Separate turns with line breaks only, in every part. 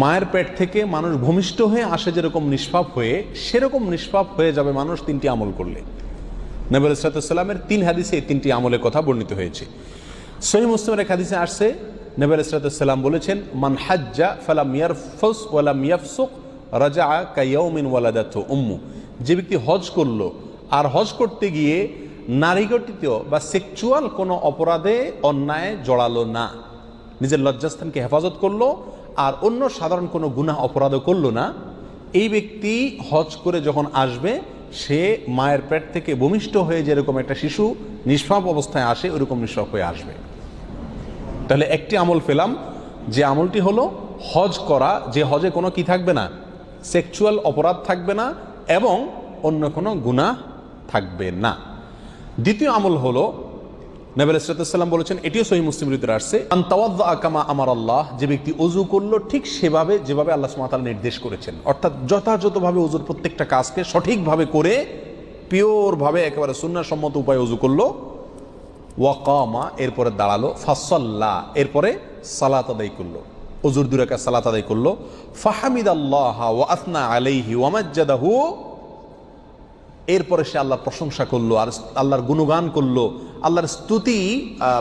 মায়ের পেট থেকে মানুষ ভূমিষ্ঠ হয়ে আসে যেরকম নিষ্পাপ হয়ে, সেরকম নিষ্পাপ হয়ে যাবে মানুষ তিনটি আমল করলে। নবী আলাইহিস সালামের 3 হাদিসে এই 3টি আমলের কথা বর্ণিত হয়েছে। সহিহ মুসলিমের এক হাদিসে আসছে, নবী আলাইহিস সালাম বলেছেন, মান হাজ্জা ফালাম ইয়ারফুস ওয়ালাম ইয়াফসুক রাজাআ কায়াউমিন ওয়ালাদাতহু উম্মু। যে ব্যক্তি হজ করলো আর হজ করতে গিয়ে নারীঘটিত বা সেক্সুয়াল কোনো অপরাধে অন্যায় জড়ালো না, নিজের লজ্জাস্থানকে হেফাজত করলো আর অন্য সাধারণ কোনো গুনাহ অপরাধও করলো না, এই ব্যক্তি হজ করে যখন আসবে সে মায়ের পেট থেকে ভূমিষ্ঠ হয়ে যেরকম একটা শিশু নিষ্পাপ অবস্থায় আসে ওরকম নিষ্পাপ হয়ে আসবে। তাহলে একটি আমল পেলাম, যে আমলটি হলো হজ করা, যে হজে কোনো কি থাকবে না, সেক্সুয়াল অপরাধ থাকবে না এবং অন্য কোনো গুনাহ থাকবে না। দ্বিতীয় আমল হলো, নবী আলাইহিস সালাম বলেছেন, এটিও সহিহ মুসলিমের ভিতরে আসছে, আন তাওয়াদ্দা কামা আমার আল্লাহ, যে ব্যক্তি ওযু করলো ঠিক সেভাবে যেভাবে আল্লাহ সুবহানাহু ওয়া তাআলা নির্দেশ করেছেন, অর্থাৎ যথাযথভাবে ওযুর প্রত্যেকটা কাজকে সঠিকভাবে করে পিওরভাবে একেবারে সুন্নাহসম্মত উপায়ে ওযু করলো। ওয়াকামা, এরপরে দাঁড়ালো, ফাসাল্লা, এরপরে সালাত আদায় করলো, ওযুর 2 রাকাত সালাত আদায় করলো। ফাহামিদাল্লাহ ওয়া আসনা আলাইহি ওয়া মাজ্জাদাহু, এরপরে সে আল্লাহর প্রশংসা করলো আর আল্লাহর গুণগান করলো, আল্লাহর স্তুতি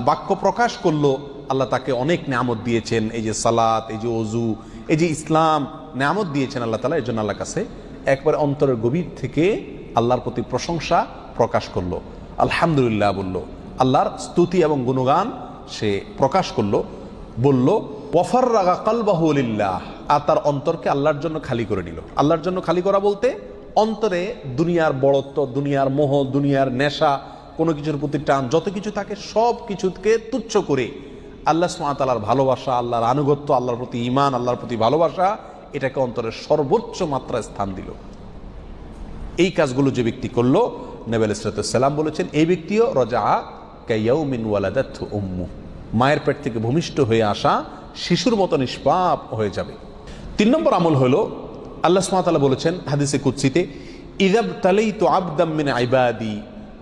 বাক্য প্রকাশ করলো। আল্লাহ তাকে অনেক নিয়ামত দিয়েছেন, এই যে সালাত, এই যে ওযু, এই যে ইসলাম, নিয়ামত দিয়েছেন আল্লাহ তাআলা। এর জন্য আল্লাহর কাছে একবারে অন্তরের গভীর থেকে আল্লাহর প্রতি প্রশংসা প্রকাশ করলো, আলহামদুলিল্লাহ বলল, আল্লাহর স্তুতি এবং গুণগান সে প্রকাশ করলো, বলল ওয়াফাররাগা কলবাহু লিল্লাহ, আর তার অন্তরকে আল্লাহর জন্য খালি করে নিল। আল্লাহর জন্য খালি করা বলতে অন্তরে দুনিয়ার বড়ত্ব, দুনিয়ার মোহ, দুনিয়ার নেশা, কোনো কিছুর প্রতি টান, যত কিছু থাকে সব কিছুকে তুচ্ছ করে আল্লাহ সুবহানাহু ওয়া তাআলার ভালোবাসা, আল্লাহর আনুগত্য, আল্লাহর প্রতি ঈমান, আল্লাহর প্রতি ভালোবাসা, এটাকে অন্তরের সর্বোচ্চ মাত্রায় স্থান দিল। এই কাজগুলো যে ব্যক্তি করলো, নবী আলাইহিস সালাম বলেছেন, এই ব্যক্তিও রাজাআ কায়াউমিন ওয়ালাদাতহু উম্মু, মায়ের পেট থেকে ভূমিষ্ঠ হয়ে আসা শিশুর মতো নিষ্পাপ হয়ে যাবে। 3 নম্বর আমল হলো, আল্লাহ সুবহানাহু ওয়া তাআলা বলেছেন হাদিসে কুদসিতে, ইযাবতালাইতু আবদাম মিন ইবাদি,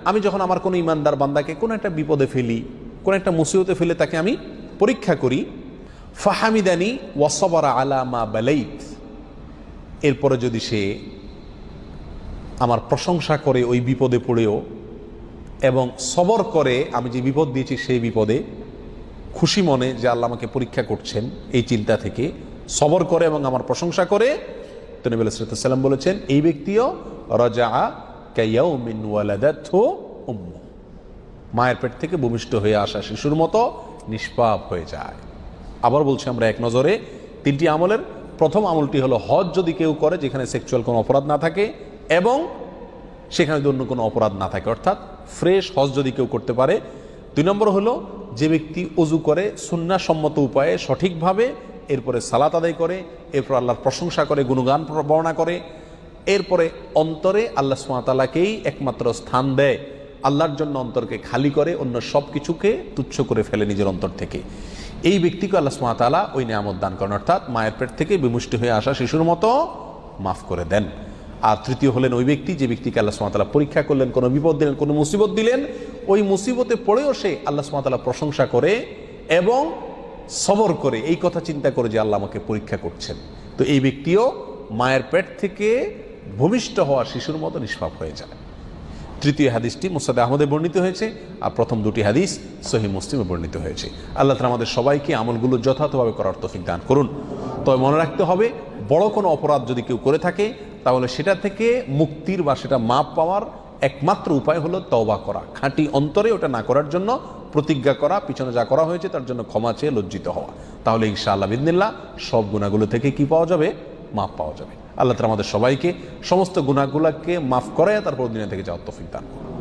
আমি যখন আমার কোনো ইমানদার বান্দাকে কোনো একটা বিপদে ফেলি, কোনো একটা মুসিবতে ফেলে তাকে আমি পরীক্ষা করি, ফাহামিদানি ওয়া সাবারা আলা মা বালাইত, এরপরে যদি সে আমার প্রশংসা করে ওই বিপদে পড়েও এবং সবর করে, আমি যে বিপদ দিয়েছি সেই বিপদে খুশি মনে যে আল্লাহ আমাকে পরীক্ষা করছেন, এই চিন্তা থেকে সবর করে এবং আমার প্রশংসা করে, তো নবী আলাইহিস সালাম বলেছেন, এই ব্যক্তিও রাজাআ কায়াউমিন ওয়ালাদাতহু উম্মু, মায়ের পেট থেকে ভূমিষ্ঠ হয়ে আসা শিশুর মতো নিষ্পাপ হয়ে যায়। আবার বলছি আমরা এক নজরে 3টি আমলের প্রথম আমলটি হলো হজ যদি কেউ করে যেখানে সেক্সুয়াল কোনো অপরাধ না থাকে এবং সেখানে যদি অন্য কোনো অপরাধ না থাকে, অর্থাৎ ফ্রেশ হজ যদি কেউ করতে পারে। 2 নম্বর হলো, যে ব্যক্তি ওযু করে সুন্নাহসম্মত উপায়ে সঠিকভাবে, এরপরে সালাত আদায় করে, এরপর আল্লাহর প্রশংসা করে, গুণগান বর্ণনা করে, এরপরে অন্তরে আল্লাহ সুবহানাহু ওয়া তাআলাকেই একমাত্র স্থান দেয়, আল্লাহর জন্য অন্তরকে খালি করে, অন্য সব কিছুকে তুচ্ছ করে ফেলে নিজের অন্তর থেকে, এই ব্যক্তিকে আল্লাহ সুবহানাহু ওয়া তাআলা ওই নিয়ামত দান করেন, অর্থাৎ মায়ের পেট থেকে বিমুষ্ট হয়ে আসা শিশুর মতো মাফ করে দেন। আর তৃতীয় হলেন ওই ব্যক্তি, যে ব্যক্তিকে আল্লাহ সুবহানাহু ওয়া তাআলা পরীক্ষা করলেন, কোনো বিপদ দিলেন, কোনো মুসিবত দিলেন, ওই মুসিবতে পড়েও সে আল্লাহ সুবহানাহু ওয়া তাআলা প্রশংসা করে এবং সবর করে, এই কথা চিন্তা করে যে আল্লাহ আমাকে পরীক্ষা করছেন, তো এই ব্যক্তিও মায়ের পেট থেকে ভূমিষ্ঠ হওয়া শিশুর মতো নিষ্পাপ হয়ে যায়। তৃতীয় হাদিসটি মুসনাদে আহমদে বর্ণিত হয়েছে আর প্রথম 2টি হাদিস সহিহ মুসলিমে বর্ণিত হয়েছে। আল্লাহ তাআলা আমাদের সবাইকে আমলগুলো যথাযথভাবে করার তৌফিক দান করুন। তবে মনে রাখতে হবে, বড় কোনো অপরাধ যদি কেউ করে থাকে তাহলে সেটা থেকে মুক্তির বা সেটা মাপ পাওয়ার একমাত্র উপায় হলো তওবা করা, খাঁটি অন্তরে ওটা না করার জন্য প্রতিজ্ঞা করা, পিছনে যা করা হয়েছে তার জন্য ক্ষমা চেয়ে লজ্জিত হওয়া, তাহলে ইনশাআল্লাহ বিইذনিল্লাহ সব গুনাহগুলো থেকে কি পাওয়া যাবে, মাপ পাওয়া যাবে। আল্লাহ তাআলা আমাদের সবাইকে সমস্ত গুনাহগুলোকে মাফ করে তারপর দুনিয়া থেকে যাওয়ার তৌফিক দান করুন।